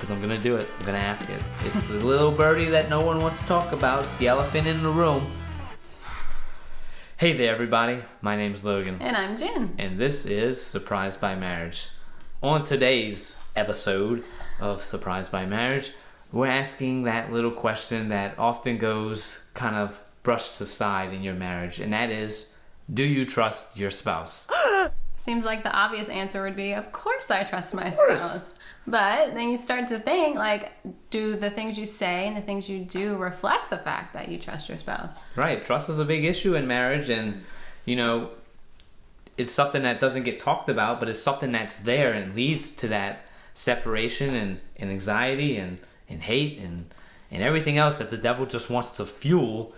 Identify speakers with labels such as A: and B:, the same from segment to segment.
A: because I'm going to do it. I'm going to ask it. It's the little birdie that no one wants to talk about. It's the elephant in the room. Hey there, everybody. My name's Logan.
B: And I'm Jen.
A: And this is Surprised by Marriage. On today's episode of Surprised by Marriage, we're asking that little question that often goes kind of brushed aside in your marriage, and that is, do you trust your spouse?
B: Seems like the obvious answer would be, of course I trust my spouse. But then you start to think, like, do the things you say and the things you do reflect the fact that you trust your spouse?
A: Right. Trust is a big issue in marriage, and, you know, it's something that doesn't get talked about, but it's something that's there and leads to that separation and anxiety and hate and everything else that the devil just wants to fuel.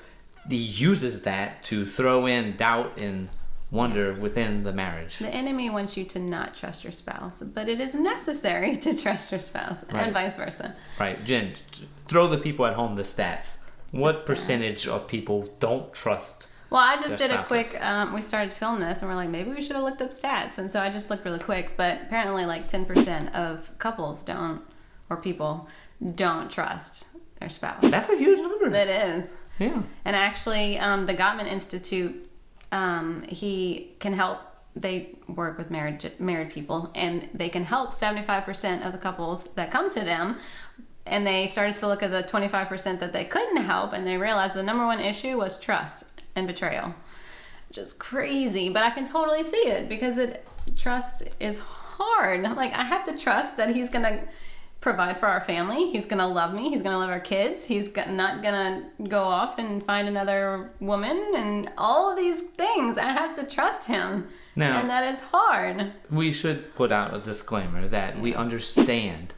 A: He uses that to throw in doubt and wonder within the marriage.
B: The enemy wants you to not trust your spouse, but it is necessary to trust your spouse,
A: Right.
B: and vice versa.
A: Right. Jen, throw the people at home the stats. What percentage of people don't trust?
B: Well, I just did a
A: spouses?
B: quick, we started to film this and we're like, maybe we should have looked up stats. And so I just looked really quick, but apparently like 10% of couples people don't trust their spouse.
A: That's a huge number.
B: That is.
A: Yeah.
B: And actually, the Gottman Institute, he can help. They work with married people, and they can help 75% of the couples that come to them. And they started to look at the 25% that they couldn't help, and they realized the number one issue was trust and betrayal, which is crazy. But I can totally see it because trust is hard. Like, I have to trust that he's gonna provide for our family. He's gonna love me. He's gonna love our kids. He's not gonna go off and find another woman and all of these things. I have to trust him.
A: Now,
B: and that is hard.
A: We should put out a disclaimer that we understand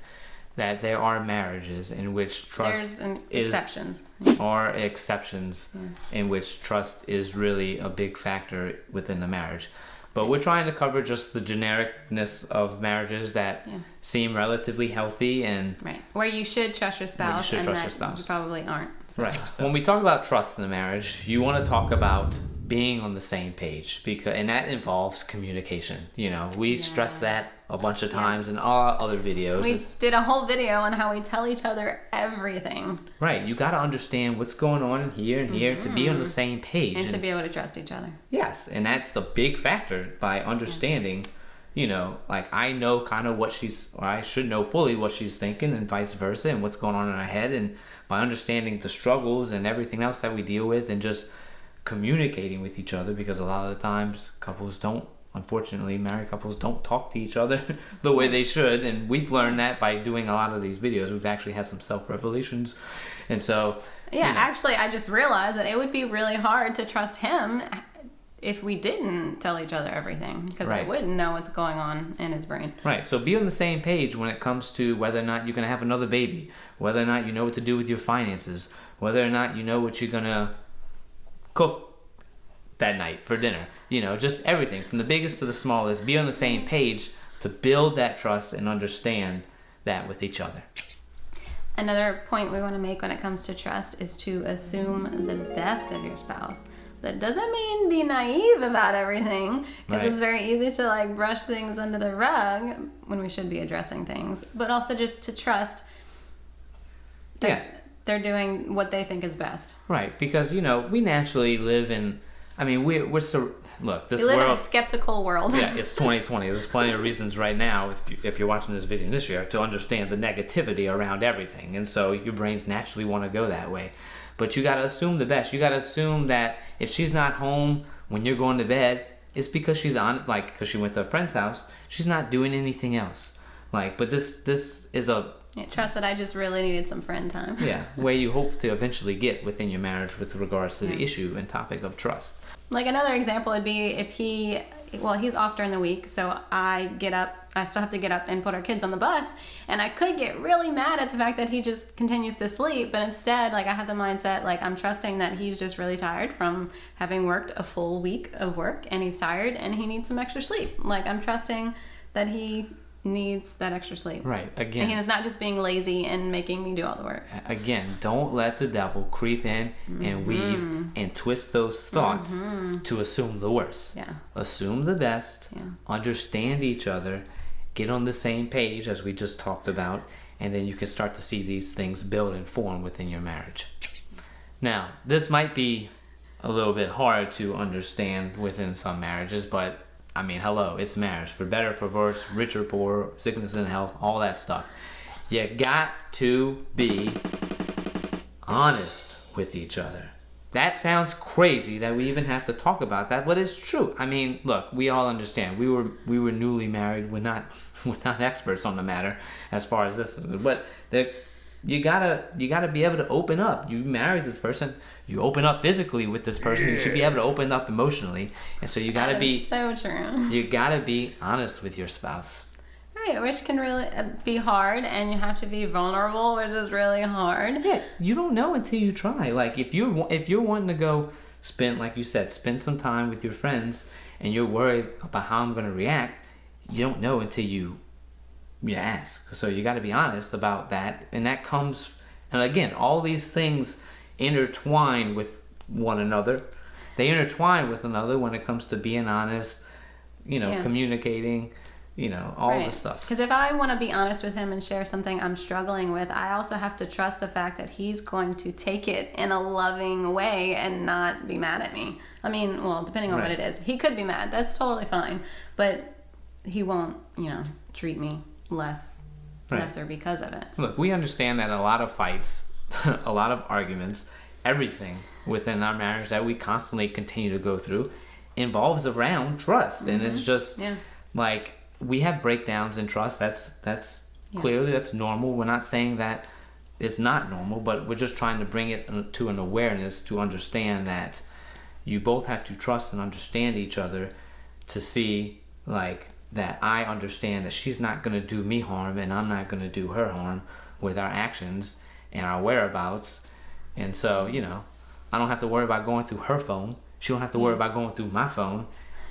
A: that there are marriages in which trust
B: exceptions.
A: Are exceptions in which trust is really a big factor within the marriage. But we're trying to cover just the genericness of marriages that seem relatively healthy and
B: right, where you should trust your spouse, you probably aren't. So.
A: Right. So when we talk about trust in the marriage, you want to talk about being on the same page, and that involves communication. You know, we stress that a bunch of times in all our other videos.
B: We did a whole video on how we tell each other everything.
A: Right. You got to understand what's going on in here and here to be on the same page.
B: And to be able to trust each other.
A: Yes. And that's the big factor by understanding, you know, like I know kind of I should know fully what she's thinking and vice versa and what's going on in her head. And by understanding the struggles and everything else that we deal with and just communicating with each other, because a lot of the times unfortunately, married couples don't talk to each other the way they should. And we've learned that by doing a lot of these videos. We've actually had some self-revelations. And so...
B: actually, I just realized that it would be really hard to trust him if we didn't tell each other everything. Because I wouldn't know what's going on in his brain. Right.
A: So be on the same page when it comes to whether or not you're going to have another baby. Whether or not you know what to do with your finances. Whether or not you know what you're going to cook that night for dinner. You know, just everything from the biggest to the smallest. Be on the same page to build that trust and understand that with each other.
B: Another point we want to make when it comes to trust is to assume the best of your spouse. That doesn't mean be naive about everything, because it's very easy to like brush things under the rug when we should be addressing things, but also just to trust that they're doing what they think is best. Right,
A: because, you know, we naturally live in... we're so... Look, this world...
B: We live in a skeptical world.
A: Yeah, it's 2020. There's plenty of reasons right now, if you're watching this video this year, to understand the negativity around everything. And so your brains naturally want to go that way. But you got to assume the best. You got to assume that if she's not home when you're going to bed, it's because she's because she went to a friend's house, she's not doing anything else. But this is a...
B: trust that I just really needed some friend time.
A: Where you hope to eventually get within your marriage with regards to the issue and topic of trust.
B: Like another example would be if he's off during the week, so I still have to get up and put our kids on the bus, and I could get really mad at the fact that he just continues to sleep, but instead, I have the mindset, I'm trusting that he's just really tired from having worked a full week of work, and he's tired, and he needs some extra sleep. I'm trusting that he needs that extra sleep.
A: Right. Again.
B: And it's not just being lazy and making me do all the work.
A: Again, don't let the devil creep in and weave and twist those thoughts to assume the worst.
B: Yeah.
A: Assume the best, understand each other, get on the same page as we just talked about, and then you can start to see these things build and form within your marriage. Now, this might be a little bit hard to understand within some marriages, but I mean, hello, it's marriage. For better, for worse, rich or poor, sickness and health, all that stuff. You got to be honest with each other. That sounds crazy that we even have to talk about that, but it's true. I mean, look, we all understand. We were newly married. We're not experts on the matter as far as this, but you gotta be able to open up. You married this person. You open up physically with this person. You should be able to open up emotionally, and so you gotta be
B: so true.
A: You gotta be honest with your spouse.
B: Right, which can really be hard, and you have to be vulnerable, which is really hard.
A: Yeah, you don't know until you try. Like if you're wanting to go spend, like you said, spend some time with your friends, and you're worried about how I'm going to react, you don't know until you ask. So you got to be honest about that, and that comes. And again, all these things intertwine with one another. They intertwine with another when it comes to being honest. Communicating. All
B: right.
A: the stuff.
B: Because if I want to be honest with him and share something I'm struggling with, I also have to trust the fact that he's going to take it in a loving way and not be mad at me. I mean, well, depending on what it is. He could be mad. That's totally fine. But he won't, treat me lesser because of it.
A: Look, we understand that a lot of fights, a lot of arguments, everything within our marriage that we constantly continue to go through involves around trust. Mm-hmm. And it's just like... we have breakdowns in trust. That's clearly that's normal. We're not saying that it's not normal, but we're just trying to bring it to an awareness to understand that you both have to trust and understand each other to see like that I understand that she's not going to do me harm and I'm not going to do her harm with our actions and our whereabouts. And so, I don't have to worry about going through her phone. She don't have to worry about going through my phone.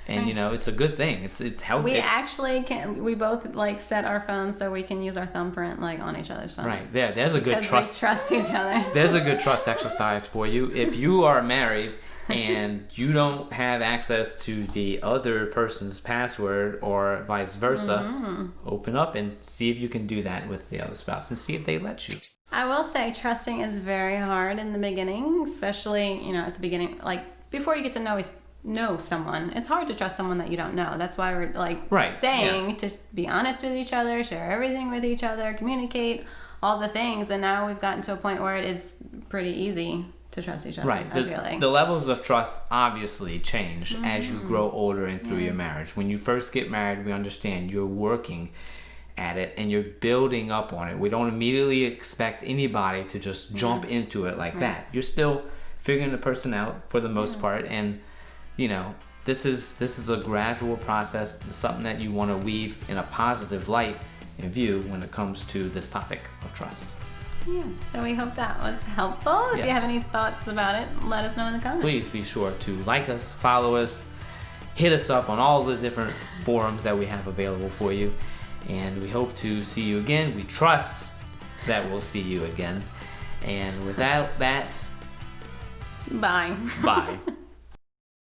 A: And it's a good thing. It's healthy.
B: We actually can. We both set our phones so we can use our thumbprint on each other's phones.
A: Right there. There's a good trust.
B: We trust each other.
A: There's a good trust exercise for you. If you are married and you don't have access to the other person's password or vice versa, open up and see if you can do that with the other spouse and see if they let you.
B: I will say trusting is very hard in the beginning, especially at the beginning, before you get to know someone. It's hard to trust someone that you don't know. That's why we're saying to be honest with each other, share everything with each other, communicate all the things. And now we've gotten to a point where it is pretty easy to trust each other.
A: Right.
B: I feel like
A: the levels of trust obviously change as you grow older and through your marriage. When you first get married, we understand you're working at it and you're building up on it. We don't immediately expect anybody to just jump into it like that. You're still figuring the person out for the most part, and this is a gradual process, something that you want to weave in a positive light and view when it comes to this topic of trust.
B: Yeah, so we hope that was helpful. If you have any thoughts about it, let us know in the comments.
A: Please be sure to like us, follow us, hit us up on all the different forums that we have available for you. And we hope to see you again. We trust that we'll see you again. And without that,
B: bye.
A: Bye.